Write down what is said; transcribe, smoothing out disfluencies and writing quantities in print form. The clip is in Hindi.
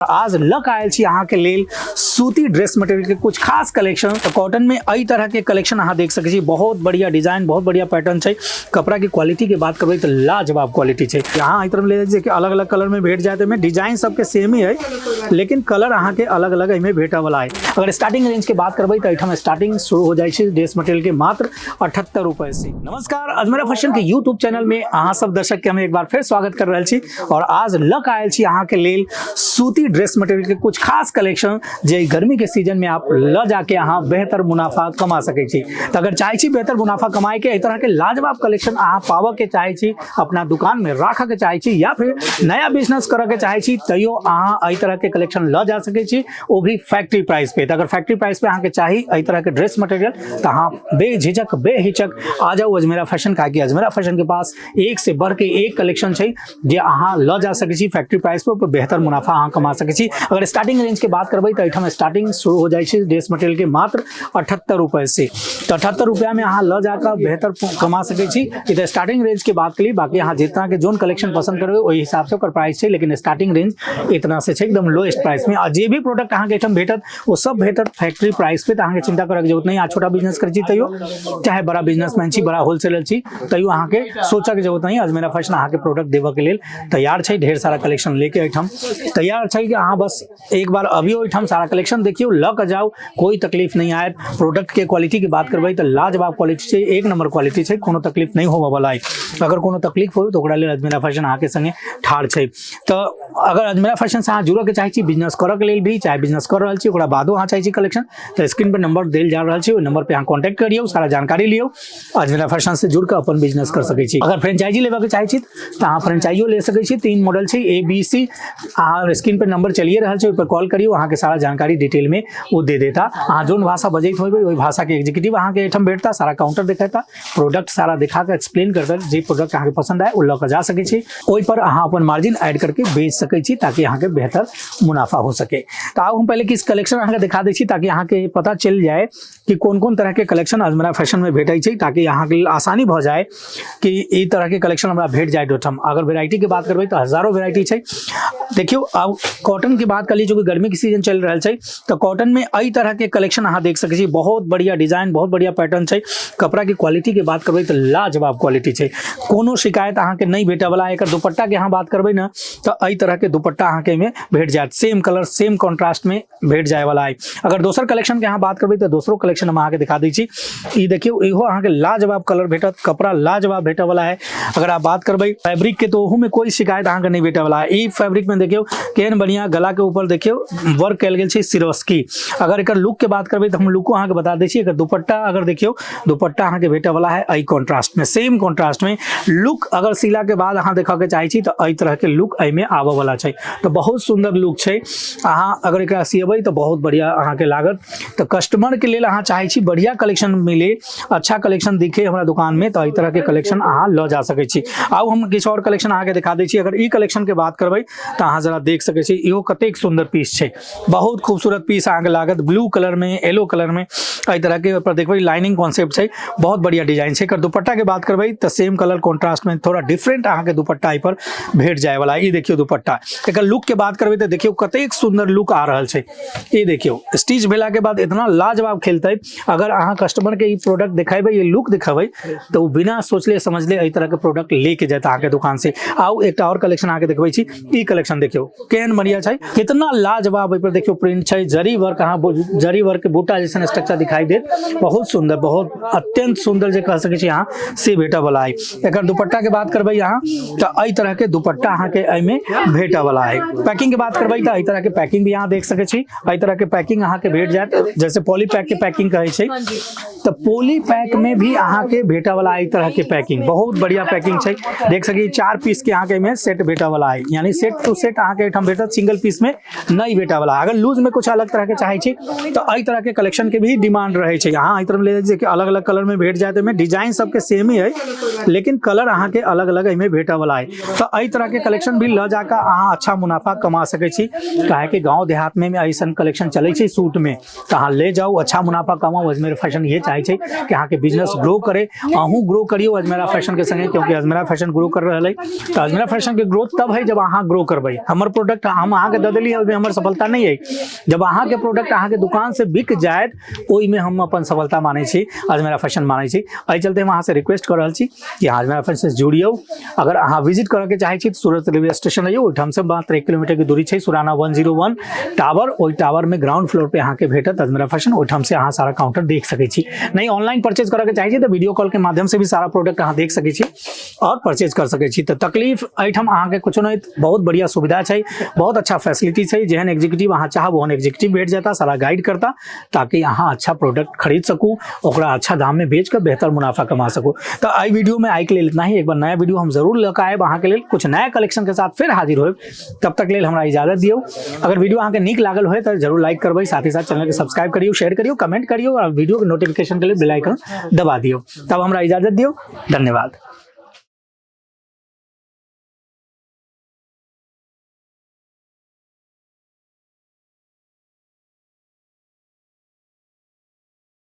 आज लक आयल छी अहाँ के लेल सूती ड्रेस मटेरियल के कुछ खास कलेक्शन। तो कॉटन में अई तरह के कलेक्शन अहाँ देख सकै छी। बहुत बढ़िया डिजाइन, बहुत बढ़िया पैटर्न छै। कपड़ा की क्वालिटी के बात करबै तो लाजवाब क्वालिटी छै। यहाँ तरफ ले जाए कि अलग अलग कलर में भेट जाए में डिजाइन सबके सेम ही है, लेकिन कलर अहाँ के अलग अलग में भेटा वाला है। अगर स्टार्टिंग रेंज के बात करबै तो एठम स्टार्टिंग शुरू हो जाए ड्रेस मटेरियल के मात्र 78 रुपए से। नमस्कार, अजमेरा फैशन के यूट्यूब चैनल में अहाँ सब दर्शक के हम एक बार फिर स्वागत कर रहे छी। और आज लक आयल छी अहाँ के लेल सूती ड्रेस मटेरियल के कुछ खास कलेक्शन जे गर्मी के सीजन में आप ल जाके अहाँ बेहतर मुनाफा कमा सकै छी। तो अगर चाहे छी बेहतर मुनाफा कमाए के इस तरह के लाजवाब कलेक्शन अहाँ पावे के चाहे छी, अपना दुकान में राखे के चाहे छी, या फिर नया बिजनेस करे के चाहे छी, तैयो अहाँ इस तरह के कलेक्शन ल जा सकै छी, वो भी फैक्ट्री प्राइस पे। तो अगर फैक्ट्री प्राइस पे अहाँ के चाहिए इस तरह के ड्रेस मटेरियल तो अहाँ बेझिझक बेहिचक आ जाओ अजमेरा फैशन। का अजमेरा फैशन के पास एक से बढ़ के एक कलेक्शन है जे अहाँ ल जा सकै छी फैक्ट्री प्राइस पे बेहतर मुनाफा अहाँ कमा सकै छी। अगर स्टार्टिंग रेंज के बात करबै तो एठम स्टार्टिंग शुरू हो जाए ड्रेस मटेरियल के मात्र 78 रुपए से। तो 78 रुपया में अहाँ ल जाकर बेहतर कमा सकै छी। इधर स्टार्टिंग रेंज के बात करी, बाकी अहाँ जितना के जोन कलेक्शन पसंद करबे वही हिसाब से ओकर प्राइस है, लेकिन स्टार्टिंग रेंज इतना से है एकदम लोएस्ट प्राइस में। और जे भी प्रोडक्ट अहाँ के एठम भेटत वो सब भेटत फैक्ट्री प्राइस पे। तो अहाँ के चिंता करे के जरूरत नहीं। छोटा बिजनेस कर छी तैयो, चाहे बड़ा बिजनेसमैन छी, बड़ा होलसेलर छी, तैयो अहाँ के सोचा के जरूरत नहीं। अजमेरा फैशन अहाँ के प्रोडक्ट देवे के लिए तैयार है। ढेर सारा कलेक्शन लेके एठम तैयार है कि अहाँ बस एक बार अभी एठम सारा कलेक्शन देखियो, लक जाओ, कोई तकलीफ नहीं आए। प्रोडक्ट के क्वालिटी की बात करबै तो लाजवाब क्वालिटी है, एक नंबर क्वालिटी है, कोनो तकलीफ नहीं होवे वाला है। अगर कोनो तकलीफ हो तो ओकरा लेल अजमेरा फैशन अहाँ के संगे ठाड़ छै। तो अगर अजमेरा फैशन से अहाँ जुड़े के चाहे छी, बिजनेस करे के लिए भी, चाहे बिजनेस कर रहल छी ओकरा बादो अहाँ चाहे छी कलेक्शन, तो स्क्रीन पर नंबर देल जा रहल छै, ओइ नंबर पे अहाँ कांटेक्ट करियो, सारा जानकारी लियो, अजमेरा फैशन से जुड़ के अपन बिजनेस कर सकै छी। अगर फ्रेंचाइजी लेवा के चाहे छी तो अहाँ फ्रेंचाइजियो ले सकै छी। 3 मॉडल छै ABC, अहाँ स्क्रीन पर नंबर चलिए रहल छै, ओइ पर कॉल करियो, अहाँ के सारा जानकारी डिटेल में वो दे देता। अहाँ जोन भाषा बजैत होबे ओइ भाषा के एग्जीक्यूटिव अहाँ के एठम भेटता, सारा काउंटर देखाता, प्रोडक्ट सारा दिखा के एक्सप्लेन करता, जे प्रोडक्ट अहाँ के पसंद आए वो ल के जा सकै छी। ओइ पर अहाँ अपन मार्जिन ऐड करके बेच सकै छी ताकि अहाँ के बेहतर मुनाफा हो सके। तो आओ हम पहले किस कलेक्शन अहाँ के दिखा दै छी ताकि अहाँ के पता चल जाए कि कौन-कौन तरह के कलेक्शन अजमेरा फैशन में भेटै छै, ताकि अहाँ के आसानी भ जाए कि ई तरह के कलेक्शन हमरा भेट जाए ओठम। अगर वैरायटी के बात करबै तो हजारों वैरायटी छै। देखियो अब कॉटन की बात कर ली, जो कि गर्मी के सीजन चल रहा है, तो कॉटन में अई तरह के कलेक्शन अहाँ देख सकै छी। बहुत बढ़िया डिजाइन, बहुत बढ़िया पैटर्न छै। कपड़ा की क्वालिटी के बात करबै तो लाजवाब क्वालिटी छै, कोनो शिकायत अहाँ के नहीं भेटे वाला है। एकर दुपट्टा के अहाँ बात करबै ना तो अई तरह के दुपट्टा अहाँ के में भेट जाए, सेम कलर सेम कॉन्ट्रास्ट में भेट जाए वाला है। अगर दोसर कलेक्शन के अहाँ बात करबै तो दोसरो कलेक्शन हम अहाँ के दिखा दै छी। ई देखियो, इहो अहाँ के लाजवाब कलर भेटत, कपड़ा लाजवाब भेटे वाला है। अगर आप बात करबै फैब्रिक के तो ओहू में कोई शिकायत अहाँ के नहीं भेटे वाला है। ई फैब्रिक में देखियो केहन बढ़िया, गला के ऊपर देखियो वर्क कैल गेल छै सिरोस्की। अगर एकर लुक के बात करबै तो हम लुको अहाँ के बता दै छी। एकर दुपट्टा अगर देखियो, दुपट्टा अहाँ के भेटे वाला है आई कॉन्ट्रास्ट में, सेम कॉन्ट्रास्ट में। लुक अगर सिला के बाद अहाँ देखा के चाहे छी तो अई तरह के लुक आई में आवे वाला छै। तो बहुत सुंदर लुक छै। अहाँ अगर एकरा सियबै तो बहुत बढ़िया अहाँ के लागत। तो कस्टमर के लिए अहाँ चाहे छी बढ़िया कलेक्शन मिले, अच्छा कलेक्शन दिखे हमरा दुकान में, तो अई तरह के कलेक्शन अहाँ ल जा सकै छी। आउ हम किछ और कलेक्शन अहाँ के दिखा दै छी। अगर ई कलेक्शन के बात करबै तो अहाँ जरा देख सकै छी, इहो कतेक सुंदर पीस छै, बहुत खूबसूरत पीस अहाँ के लागत। ब्लू कलर में, येलो कलर में अई तरह के ऊपर देखबै लाइनिंग कॉन्सेप्ट छै, बहुत बढ़िया डिजाइन छै। एकर दुपट्टा के बात करबै तो सेम कलर कॉन्ट्रास्ट में थोड़ा डिफरेंट अहाँ के दुपट्टा आई पर भेट जाए वाला है। ई देखियो दुपट्टा, एकर लुक के बात करबै तो देखियो कतेक सुंदर लुक आ रहल छै। ई देखियो स्टिच भेला के बाद इतना लाजवाब खेलतै। अगर अहाँ कस्टमर के ई प्रोडक्ट दिखाबै, ये लुक दिखाबै तो बिना सोचले समझले एई तरह के प्रोडक्ट लेके जाता अहाँ के दुकान से। आओ एक और कलेक्शन अहाँ के देखबै छी। ई कलेक्शन देखियो केहन बढ़िया छै, कितना लाजवाब। एई पर देखियो प्रिंट छै, जरी वर्क, अहाँ जरी वर्क के बूटा जैसन स्ट्रक्चर दिखाई देत, बहुत सुंदर, बहुत अत्यंत सुंदर जे कह सकै छी अहाँ से भेटा वाला है। एकर दुपट्टा के बात करबै यहाँ तो अई तरह के दुपट्टा अहाँ के एई में भेटा वाला है। पैकिंग के बात करबै तो अई तरह के पैकिंग भी यहाँ देख सकै छी। अई तरह के पैकिंग अहाँ के भेट जात, जैसे पॉली पैक के पैकिंग कहै छै, तो पॉली पैक में भी अहाँ के भेटा वाला अई तरह के पैकिंग, बहुत बढ़िया पैकिंग छै। देख सकै 4 पीस के अहाँ के में सेट भेटा वाला है, यानी सेट टू सेट अहाँ के एठम भेटत, सिंगल पीस में नहीं भेटा वाला। अगर लूज में कुछ अलग तरह के चाहे छी तो अई तरह के कलेक्शन के भी डिमांड रहे छै। यहाँ अई तरफ ले जाए कि अलग अलग कलर में भेट जाए में डिजाइन सबके सेम ही है, लेकिन कलर अहाँ के अलग अलग में भेटा वाला है। तो अई तरह के कलेक्शन भी ल जाकर अहाँ अच्छा मुनाफा कमा सकै छी। काहे कि गांव देहात में ऐसा कलेक्शन चले छै सूट में, तो अहाँ ले जाओ, अच्छा मुनाफा कमाओ। अजमेरा फैशन ये चाहे छै कि अहाँ के बिजनेस ग्रो करे, अहूँ ग्रो करियो अजमेरा फैशन के संगे, क्योंकि अजमेरा फैशन ग्रो कर रहा है। तो अजमेरा फैशन के ग्रोथ तब है जब अहाँ ग्रो करबै। हमर प्रोडक्ट हम हम अहाँ के दे देली ओहिमे हमर सफलता नहीं है। जब अहाँ के प्रोडक्ट अहाँ के दुकान से बिक जाए ओहि में हम अपन सफलता माने छी, अजमेरा फैशन माने छी। एहि चलते हम अहाँ से रिक्वेस्ट कर रहल छी कि अजमेरा फैशन से जुड़ियो। अगर अहाँ विजिट करे के चाहे छी तो सूरत रेलवे स्टेशन आइयो, ओहिठाम से मात्र 1 किलोमीटर की दूरी है सुराना 101 टावर। ओहि टावर में ग्राउंड फ्लोर पे अहाँ के भेटत अजमेरा फैशन, ओहिठाम से अहाँ सारा काउंटर देख सके छी। नहीं ऑनलाइन परचेज करे के चाहे छी तो वीडियो कॉल के माध्यम से भी सारा प्रोडक्ट अहाँ देख सके छी और परचेज कर सके छी। तो तकलीफ एहिठाम अहाँ के कुछ नहीं, बहुत बढ़िया सुविधा है, बहुत अच्छा फैसिलिटी है। जेहन एग्जीक्यूटिव अहाँ चाहब ओहन एग्जीक्यूटिव भेट जाता, सारा गाइड करता, ताकि अहाँ अच्छा प्रोडक्ट खरीद सकू, ओकरा अच्छा दाम में बेच कर बेहतर मुनाफा कमा सकू। तो आई वीडियो में आई के लिए इतना ही। एक बार नया वीडियो हम जरूर लेकर आए अहाँ के लिए, कुछ नया कलेक्शन के साथ फिर हाजिर हो। तब तक लेल हमरा इजाजत दियो। अगर वीडियो अहाँ के नीक लागल हो तो जरूर लाइक करबै, साथ ही साथ चैनल के सब्सक्राइब करियो, शेयर करियो, कमेंट करियो और वीडियो के नोटिफिकेशन के लिए बेल आइकन दबा दियो। तब हमरा इजाजत दियो। धन्यवाद।